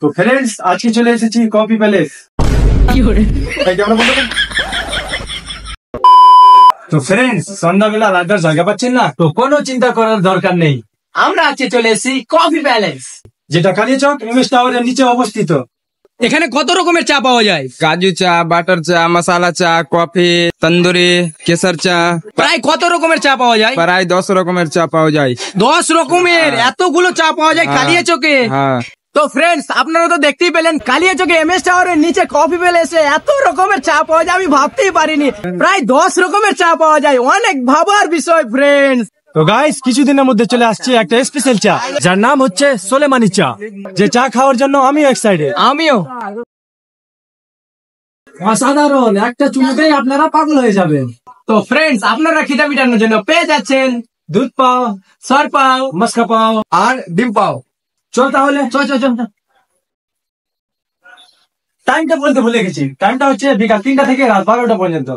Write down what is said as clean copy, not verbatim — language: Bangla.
তো ফ্রেন্ডস আজকে চলে এসেছি কফি প্যালেস। তো ফ্রেন্ডস সন্ধ্যাবেলা রাখার জায়গা পাচ্ছেন না, তো কোনো চিন্তা করার দরকার নেই, আমরা আজকে চলে এসেছি কফি প্যালেস। যেটা কালিয়াচক এমএস টাওয়ারের নিচে অবস্থিত। এখানে কত রকমের চা পাওয়া যায়? কাজু চা, বাটার চা, মশালা চা, কফি, তন্দুরি, কেসার চা, প্রায় কত রকমের চা পাওয়া যায়? প্রায় 10 রকমের চা পাওয়া যায়। 10 রকমের? এতগুলো চা পাওয়া যায় কালিয়াচকে? হ্যাঁ। তো ফ্রেন্ডস আপনারা তো দেখতেই পেলেন কালিয়াচকে এমএস টাওয়ারের নিচে কফি প্যালেসে এত রকমের চা পাওয়া যায় আমি ভাবতেই পারিনি। প্রায় 10 রকমের চা পাওয়া যায়, অনেক ভাবার বিষয় ফ্রেন্ডস। তো গাইস কিছুদিনের মধ্যে চলে আসছে একটা স্পেশাল চা, যার নাম হচ্ছে সোলেমানি চা, যে চা খাওয়ার জন্য আমিও এক্সাইটেড। আমিও। অসাধারণ, একটা চুমুকেই আপনারা পাগল হয়ে যাবেন। তো ফ্রেন্ডস আপনারা খিদে মিটানোর জন্য পেয়ে যাচ্ছেন দুধ পাও, সর পাও, মস্কা পাও আর ডিম পাও। চল তাহলে চল চল চল। টাইমটা বলতে ভুলে গেছি, টাইমটা হচ্ছে বিকাল 3টা থেকে রাত 12টা পর্যন্ত।